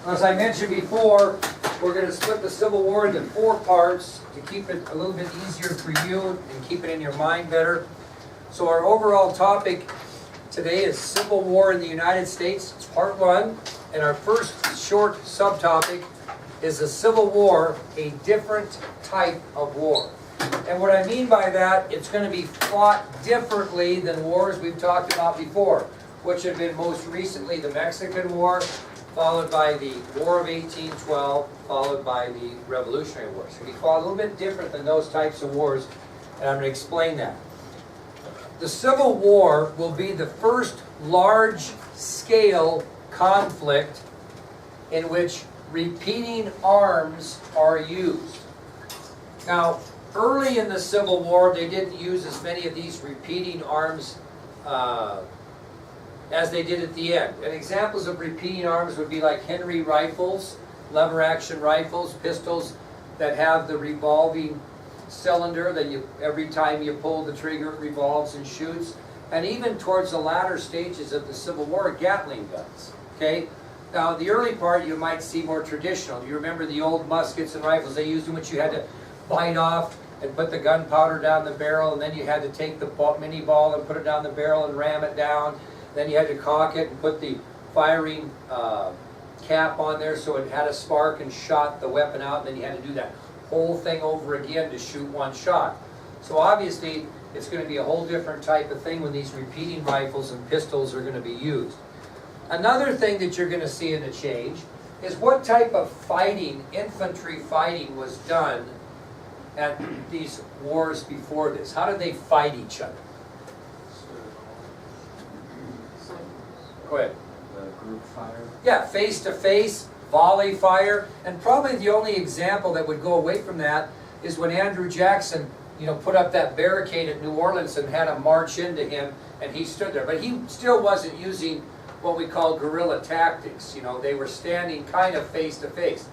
As I mentioned before, we're going to split the Civil War into 4 parts to keep it a little bit easier for you and keep it in your mind better. So our overall topic today is Civil War in the United States. It's part 1. And our first short subtopic is the Civil War, a different type of war. And what I mean by that, it's going to be fought differently than wars we've talked about before, which have been most recently the Mexican War, followed by the War of 1812, followed by the Revolutionary War. So we fought a little bit different than those types of wars, and I'm going to explain that. The Civil War will be the first large-scale conflict in which repeating arms are used. Now, early in the Civil War, they didn't use as many of these repeating arms as they did at the end. And examples of repeating arms would be like Henry rifles, lever-action rifles, pistols that have the revolving cylinder that every time you pull the trigger it revolves and shoots. And even towards the latter stages of the Civil War, Gatling guns. Okay? Now, the early part you might see more traditional. You remember the old muskets and rifles? They used in which you had to bite off and put the gunpowder down the barrel, and then you had to take the mini ball and put it down the barrel and ram it down. Then you had to cock it and put the firing cap on there so it had a spark and shot the weapon out, and then you had to do that whole thing over again to shoot one shot. So obviously it's going to be a whole different type of thing when these repeating rifles and pistols are going to be used. Another thing that you're going to see in a change is what type of fighting, infantry fighting, was done at these wars before this. How did they fight each other? Go ahead. The group fire? Yeah, face-to-face, volley fire. And probably the only example that would go away from that is when Andrew Jackson, put up that barricade at New Orleans and had to march into him, and he stood there. But he still wasn't using what we call guerrilla tactics. They were standing kind of face-to-face.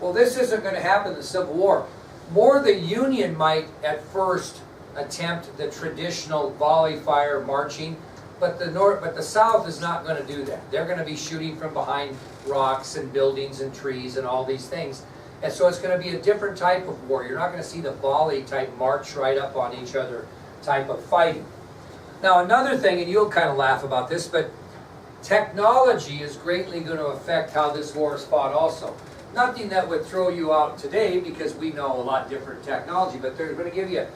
Well, this isn't going to happen in the Civil War. More the Union might at first attempt the traditional volley fire marching, but the South is not going to do that. They're going to be shooting from behind rocks and buildings and trees and all these things. And so it's going to be a different type of war. You're not going to see the volley type march right up on each other type of fighting. Now another thing, and you'll kind of laugh about this, but technology is greatly going to affect how this war is fought also. Nothing that would throw you out today because we know a lot different technology, but they're going to give you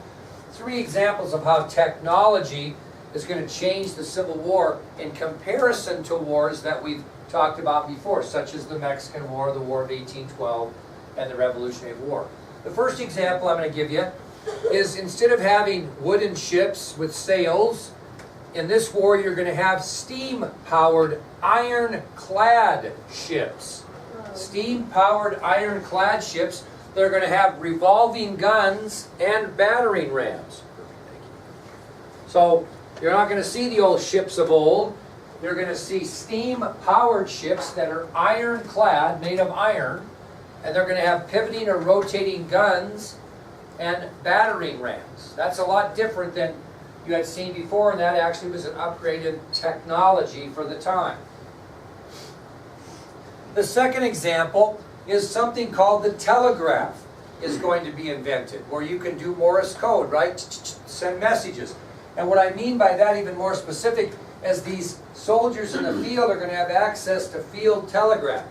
3 examples of how technology is going to change the Civil War in comparison to wars that we've talked about before, such as the Mexican War, the War of 1812, and the Revolutionary War. The first example I'm going to give you is instead of having wooden ships with sails, in this war you're going to have steam-powered ironclad ships. Steam-powered ironclad ships that are going to have revolving guns and battering rams. So you're not going to see the old ships of old. You're going to see steam-powered ships that are ironclad, made of iron, and they're going to have pivoting or rotating guns and battering rams. That's a lot different than you had seen before, and that actually was an upgraded technology for the time. The second example is something called the telegraph is going to be invented, where you can do Morse code, right? Send messages. And what I mean by that, even more specific, is these soldiers in the field are going to have access to field telegraph.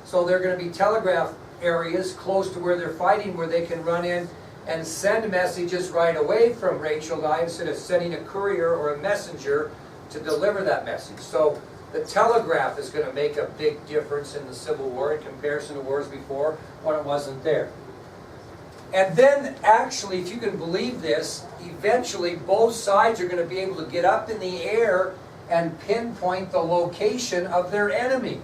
So there are going to be telegraph areas close to where they're fighting where they can run in and send messages right away from Rachel and I instead of sending a courier or a messenger to deliver that message. So the telegraph is going to make a big difference in the Civil War in comparison to wars before when it wasn't there. And then, actually, if you can believe this, eventually both sides are going to be able to get up in the air and pinpoint the location of their enemy.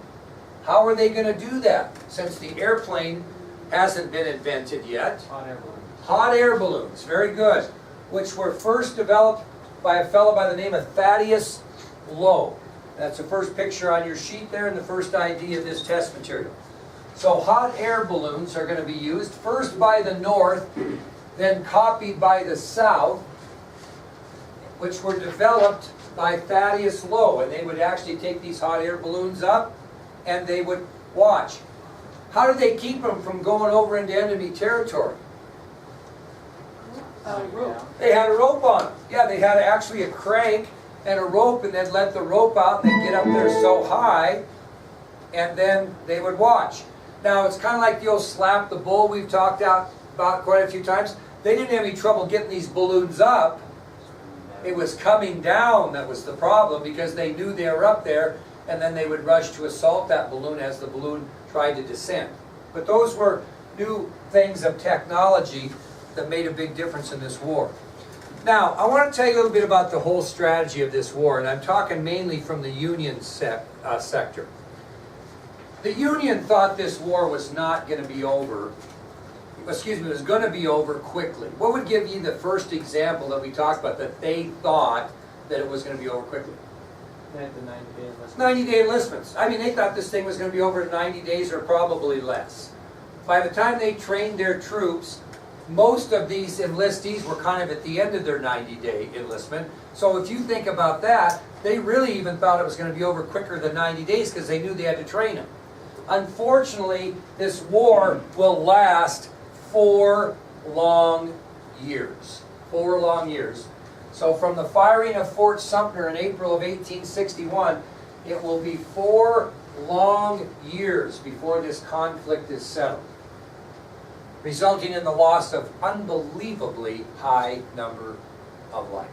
How are they going to do that? Since the airplane hasn't been invented yet. Hot air balloons. Hot air balloons, very good. Which were first developed by a fellow by the name of Thaddeus Lowe. That's the first picture on your sheet there and the first idea of this test material. So hot air balloons are going to be used first by the North, then copied by the South, which were developed by Thaddeus Lowe. And they would actually take these hot air balloons up and they would watch. How did they keep them from going over into enemy territory? Rope. They had a rope on them. Yeah, they had actually a crank and a rope, and they'd let the rope out, and they'd get up there so high, and then they would watch. Now, it's kind of like the old slap the bull we've talked about quite a few times. They didn't have any trouble getting these balloons up. It was coming down that was the problem, because they knew they were up there, and then they would rush to assault that balloon as the balloon tried to descend. But those were new things of technology that made a big difference in this war. Now, I want to tell you a little bit about the whole strategy of this war, and I'm talking mainly from the Union sector. The Union thought this war was not going to be over. Excuse me, it was going to be over quickly. What would give you the first example that we talked about that they thought that it was going to be over quickly? They had the 90-day enlistment. 90-day enlistments. I mean, they thought this thing was going to be over in 90 days or probably less. By the time they trained their troops, most of these enlistees were kind of at the end of their 90-day enlistment. So if you think about that, they really even thought it was going to be over quicker than 90 days because they knew they had to train them. Unfortunately, this war will last 4 long years. 4 long years. So from the firing of Fort Sumter in April of 1861, it will be 4 long years before this conflict is settled, resulting in the loss of unbelievably high number of life.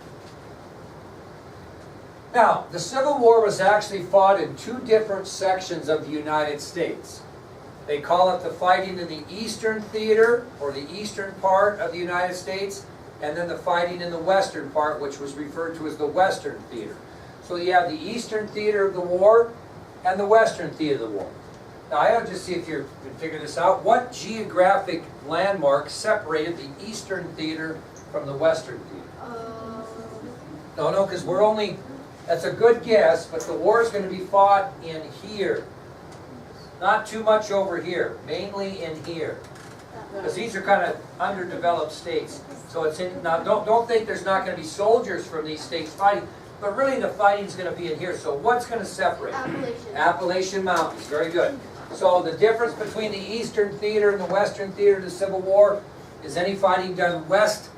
Now, the Civil War was actually fought in 2 different sections of the United States. They call it the fighting in the Eastern Theater, or the eastern part of the United States, and then the fighting in the western part, which was referred to as the Western Theater. So you have the Eastern Theater of the war and the Western Theater of the war. Now, I have to see if you can figure this out. What geographic landmark separated the Eastern Theater from the Western Theater? No, because we're only... That's a good guess, but the war is going to be fought in here. Not too much over here, mainly in here. Because these are kind of underdeveloped states. So it's in, now don't think there's not going to be soldiers from these states fighting, but really the fighting's going to be in here. So what's going to separate? Appalachian Mountains, very good. So the difference between the Eastern Theater and the Western Theater of the Civil War is any fighting done west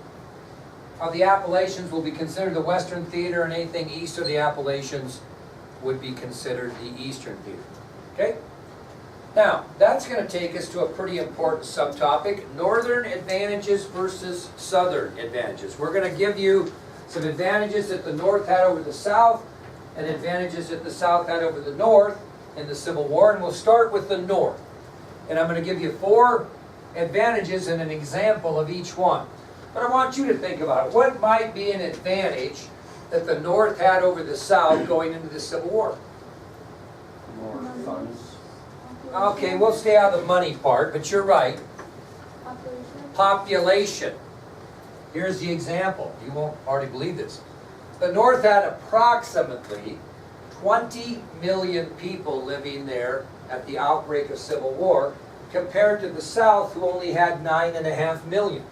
of the Appalachians will be considered the Western Theater, and anything east of the Appalachians would be considered the Eastern Theater. Okay? Now, that's going to take us to a pretty important subtopic, Northern advantages versus Southern advantages. We're going to give you some advantages that the North had over the South, and advantages that the South had over the North in the Civil War, and we'll start with the North. And I'm going to give you 4 advantages and an example of each one. But I want you to think about it. What might be an advantage that the North had over the South going into the Civil War? More funds. Okay, we'll stay out of the money part, but you're right. Population. Here's the example. You won't hardly believe this. The North had approximately 20 million people living there at the outbreak of Civil War, compared to the South, who only had 9.5 million.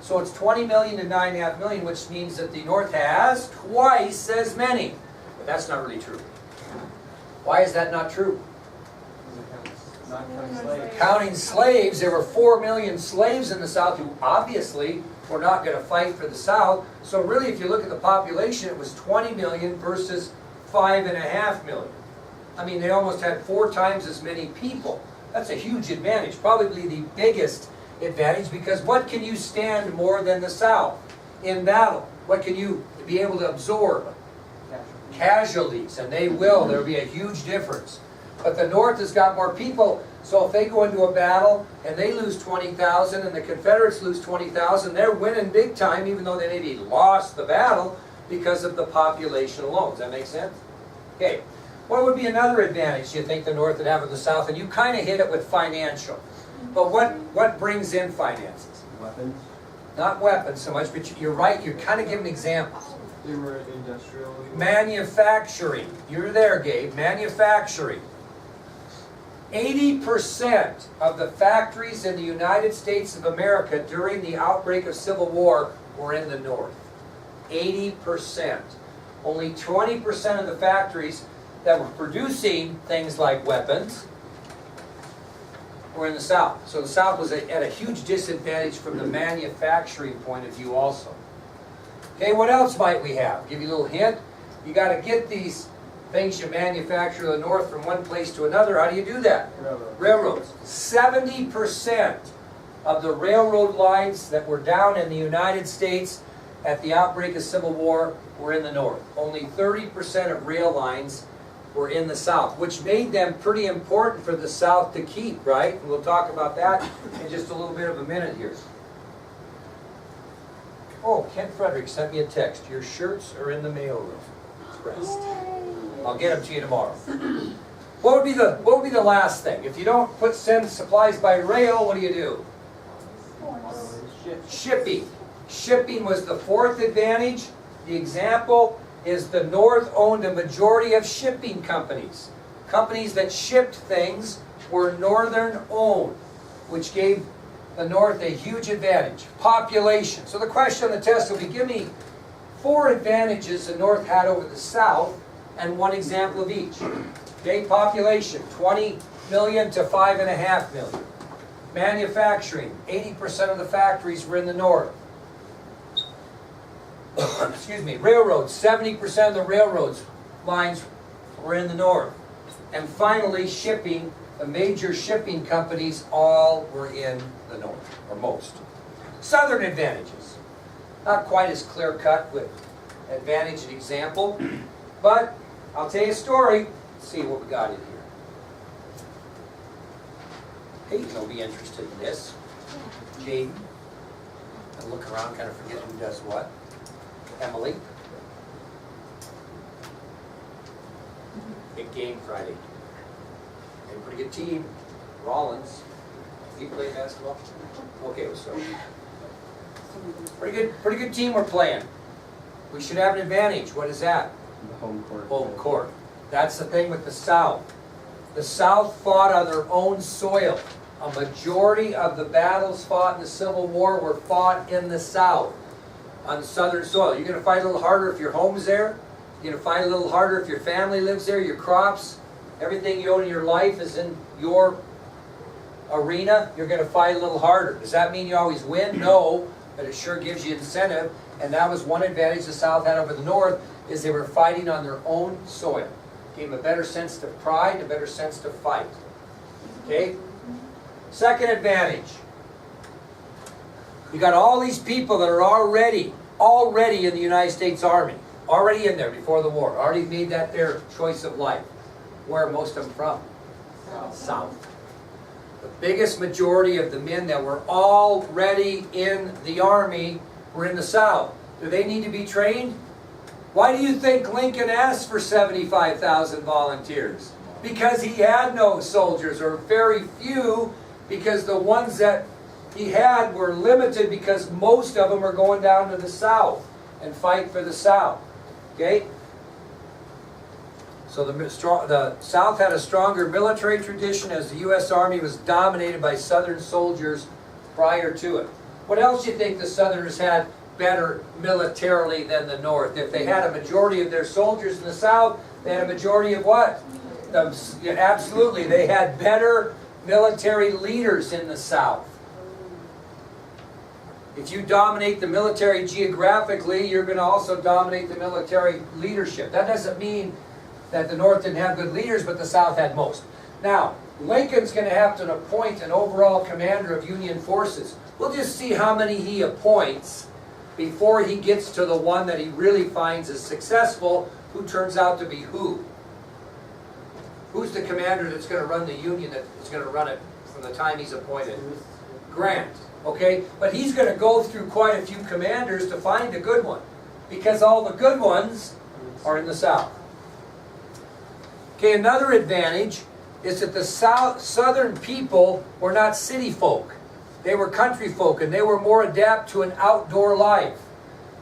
So it's 20 million to 9.5 million, which means that the North has twice as many. But that's not really true. Why is that not true? Not counting slaves. Counting slaves, there were 4 million slaves in the South who obviously were not going to fight for the South. So really, if you look at the population, it was 20 million versus 5.5 million. I mean, they almost had 4 times as many people. That's a huge advantage, probably the biggest advantage, because what can you stand more than the South in battle? What can you be able to absorb? Casualties, and they will. There'll be a huge difference. But the North has got more people, so if they go into a battle and they lose 20,000 and the Confederates lose 20,000, they're winning big time, even though they maybe lost the battle because of the population alone. Does that make sense? Okay. What would be another advantage you think the North would have in the South? And you kind of hit it with financial. But what brings in finances? Weapons. Not weapons so much, but you're right. You're kind of giving examples. They were industrial. Manufacturing. You're there, Gabe. Manufacturing. 80% of the factories in the United States of America during the outbreak of Civil War were in the North. 80%. Only 20% of the factories that were producing things like weapons were in the South. So the South was at a huge disadvantage from the manufacturing point of view also. Okay, what else might we have? Give you a little hint. You got to get these things you manufacture in the North from one place to another. How do you do that? Railroads. 70% of the railroad lines that were down in the United States at the outbreak of Civil War were in the North. Only 30% of rail lines were in the South, which made them pretty important for the South to keep, right? And we'll talk about that in just a little bit of a minute here. Oh, Ken Frederick sent me a text. Your shirts are in the mail room. Expressed. I'll get them to you tomorrow. What would be the last thing? If you don't send supplies by rail, what do? Shipping. Shipping was the fourth advantage. The example is the North owned a majority of shipping companies. Companies that shipped things were Northern owned, which gave the North a huge advantage. Population. So the question on the test will be, give me 4 advantages the North had over the South and one example of each. Okay, population, 20 million to 5.5 million. Manufacturing, 80% of the factories were in the North. Excuse me, railroads, 70% of the railroads lines were in the North. And finally, shipping, the major shipping companies all were in the North, or most. Southern advantages. Not quite as clear-cut with advantage and example, but I'll tell you a story. Let's see what we got in here. Peyton will be interested in this. Jaden. I look around, kind of forget who does what. Emily. Big game Friday. Had a pretty good team. Rollins. You play basketball? Okay, so pretty good team we're playing. We should have an advantage. What is that? The home court. Home court. That's the thing with the South. The South fought on their own soil. A majority of the battles fought in the Civil War were fought in the South, on Southern soil. You're going to fight a little harder if your home's there. You're going to fight a little harder if your family lives there, your crops, everything you own in your life is in your arena. You're going to fight a little harder. Does that mean you always win? No, but it sure gives you incentive. And that was one advantage the South had over the North, is they were fighting on their own soil. Gave them a better sense of pride, a better sense to fight. Okay? Second advantage. You got all these people that are already in the United States Army. Already in there before the war. Already made that their choice of life. Where are most of them from? South. The biggest majority of the men that were already in the Army were in the South. Do they need to be trained? Why do you think Lincoln asked for 75,000 volunteers? Because he had no soldiers, or very few, because the ones that he had were limited because most of them were going down to the South and fight for the South. Okay? So the South had a stronger military tradition, as the U.S. Army was dominated by Southern soldiers prior to it. What else do you think the Southerners had better militarily than the North? If they had a majority of their soldiers in the South, they had a majority of what? Absolutely, they had better military leaders in the South. If you dominate the military geographically, you're going to also dominate the military leadership. That doesn't mean that the North didn't have good leaders, but the South had most. Now, Lincoln's going to have to appoint an overall commander of Union forces. We'll just see how many he appoints before he gets to the one that he really finds is successful, who turns out to be who. Who's the commander that's going to run the Union, that's going to run it from the time he's appointed? Grant. Okay? But he's going to go through quite a few commanders to find a good one, because all the good ones are in the South. Okay, another advantage is that the Southern people were not city folk. They were country folk, and they were more adept to an outdoor life.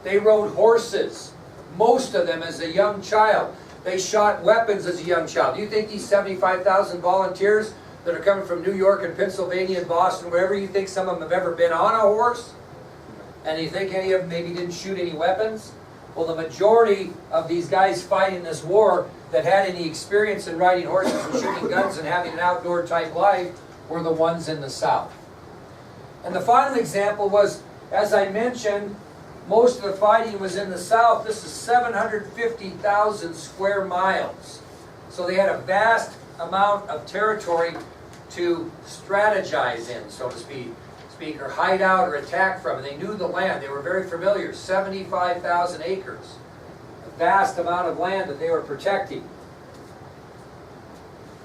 They rode horses, most of them as a young child. They shot weapons as a young child. Do you think these 75,000 volunteers that are coming from New York and Pennsylvania and Boston, wherever, you think some of them have ever been on a horse? And you think any of them maybe didn't shoot any weapons? Well, the majority of these guys fighting this war that had any experience in riding horses and shooting guns and having an outdoor type life were the ones in the South. And the final example was, as I mentioned, most of the fighting was in the South. This is 750,000 square miles. So they had a vast amount of territory to strategize in, so to speak, or hide out or attack from. And they knew the land. They were very familiar. 75,000 acres. A vast amount of land that they were protecting.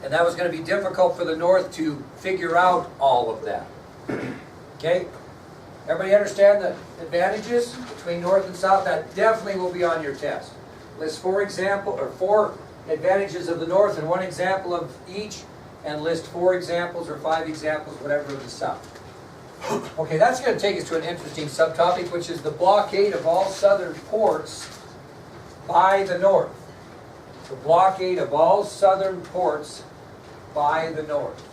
And that was going to be difficult for the North to figure out all of that. Okay? Everybody understand the advantages between North and South? That definitely will be on your test. List four advantages of the North and one example of each, and list 4 examples or 5 examples, whatever, of the South. Okay, that's going to take us to an interesting subtopic, which is the blockade of all southern ports by the North. The blockade of all southern ports by the North.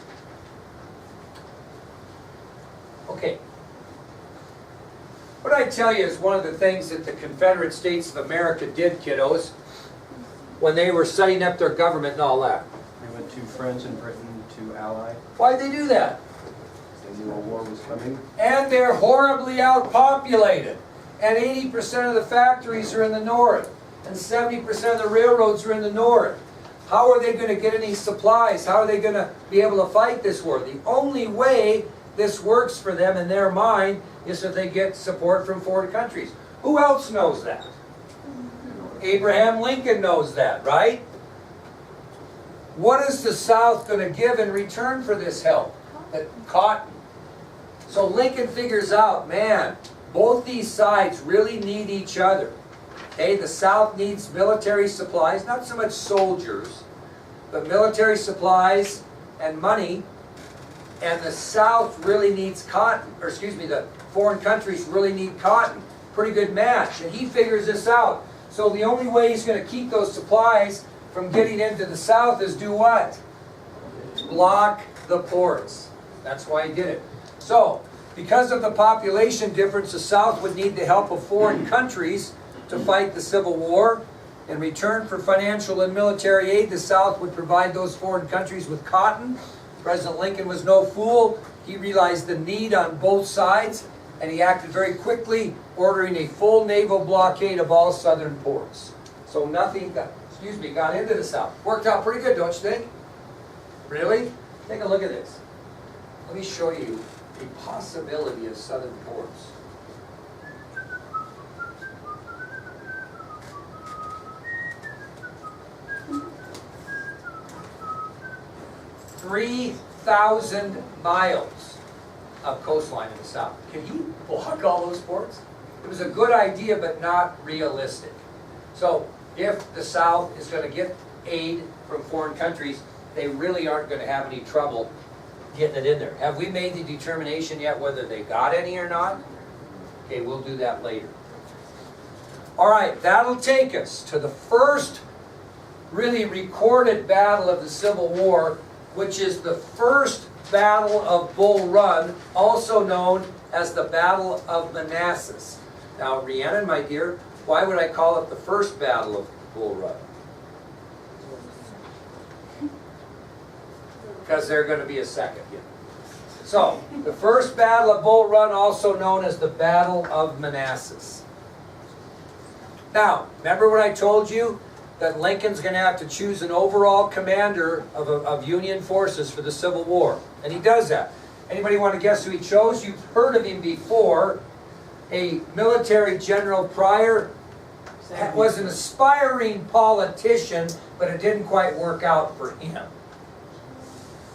Okay. What I tell you is one of the things that the Confederate States of America did, kiddos, when they were setting up their government and all that. They went to friends in Britain to ally. Why'd they do that? They knew a war was coming. And they're horribly outpopulated. And 80% of the factories are in the North. And 70% of the railroads are in the North. How are they going to get any supplies? How are they going to be able to fight this war? The only way this works for them in their mind is if they get support from foreign countries. Who else knows that? Abraham Lincoln knows that, right? What is the South going to give in return for this help? Cotton. So Lincoln figures out, man, both these sides really need each other. Okay, the South needs military supplies, not so much soldiers, but military supplies and money. And the South really needs cotton, or excuse me, the foreign countries really need cotton. Pretty good match. And he figures this out. So the only way he's going to keep those supplies from getting into the South is do what? Block the ports. That's why he did it. So, because of the population difference, the South would need the help of foreign countries to fight the Civil War. In return for financial and military aid, the South would provide those foreign countries with cotton. President Lincoln was no fool. He realized the need on both sides, and he acted very quickly, ordering a full naval blockade of all southern ports. So nothing got into the South. Worked out pretty good, don't you think? Really? Take a look at this. Let me show you a possibility of southern ports. "3,000 miles of coastline in the South." Can you block all those ports? It was a good idea, but not realistic. So if the South is going to get aid from foreign countries, they really aren't going to have any trouble getting it in there. Have we made the determination yet whether they got any or not? Okay, we'll do that later. All right, that'll take us to the first really recorded battle of the Civil War, which is the first Battle of Bull Run, also known as the Battle of Manassas. Now, Rhiannon, my dear, why would I call it the first Battle of Bull Run? Because there's going to be a second. So, the first Battle of Bull Run, also known as the Battle of Manassas. Now, remember what I told you? That Lincoln's going to have to choose an overall commander of Union forces for the Civil War. And he does that. Anybody want to guess who he chose? You've heard of him before. A military general Pryor was an aspiring politician, but it didn't quite work out for him.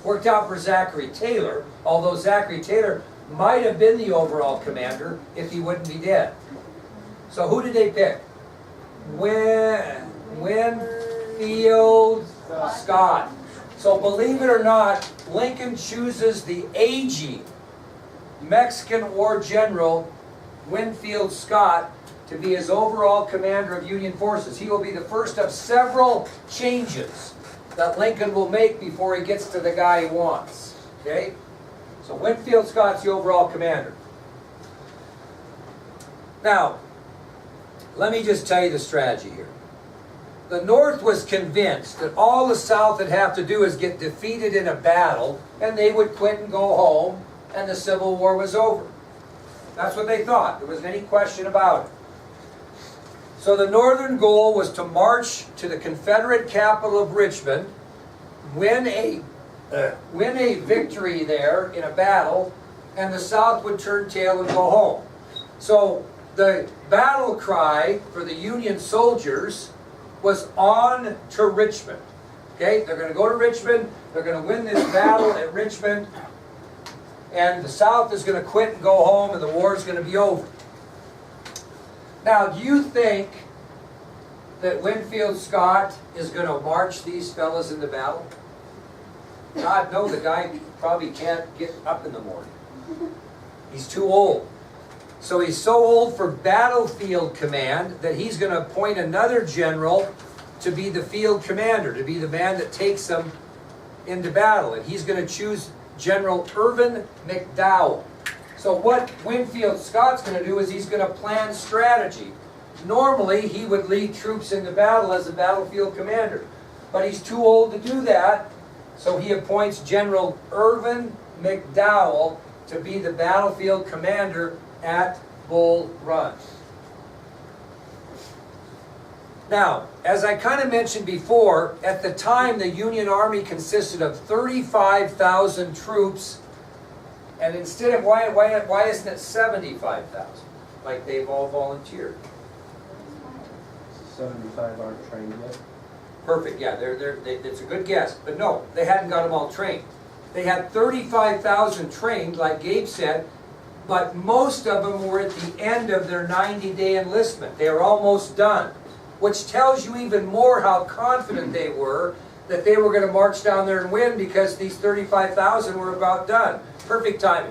Worked out for Zachary Taylor, although Zachary Taylor might have been the overall commander if he wouldn't be dead. So who did they pick? Winfield Scott. So believe it or not, Lincoln chooses the aging Mexican War general Winfield Scott to be his overall commander of Union forces. He will be the first of several changes that Lincoln will make before he gets to the guy he wants. Okay? So Winfield Scott's the overall commander. Now, let me just tell you the strategy here. the North was convinced that all the South would have to do is get defeated in a battle, and they would quit and go home, and the Civil War was over. That's what they thought. There wasn't any question about it. So the Northern goal was to march to the Confederate capital of Richmond, win a victory there in a battle, and the South would turn tail and go home. So the battle cry for the Union soldiers was on to Richmond. Okay, they're going to go to Richmond, they're going to win this battle at Richmond, and the South is going to quit and go home, and the war is going to be over. Now, do you think that Winfield Scott is going to march these fellas into battle? God, no, the guy probably can't get up in the morning. He's too old. So he's so old for battlefield command that he's going to appoint another general to be the field commander, to be the man that takes them into battle. And he's going to choose General Irvin McDowell. So what Winfield Scott's going to do is he's going to plan strategy. Normally, he would lead troops into battle as a battlefield commander. But he's too old to do that, so he appoints General Irvin McDowell to be the battlefield commander at Bull Run. Now, as I kind of mentioned before, at the time the Union Army consisted of 35,000 troops, and instead of, why isn't it 75,000? Like they've all volunteered. 75 aren't trained yet. Perfect, yeah, it's a good guess. But no, they hadn't got them all trained. They had 35,000 trained, like Gabe said, but most of them were at the end of their 90-day enlistment. They were almost done, which tells you even more how confident they were that they were going to march down there and win, because these 35,000 were about done. Perfect timing.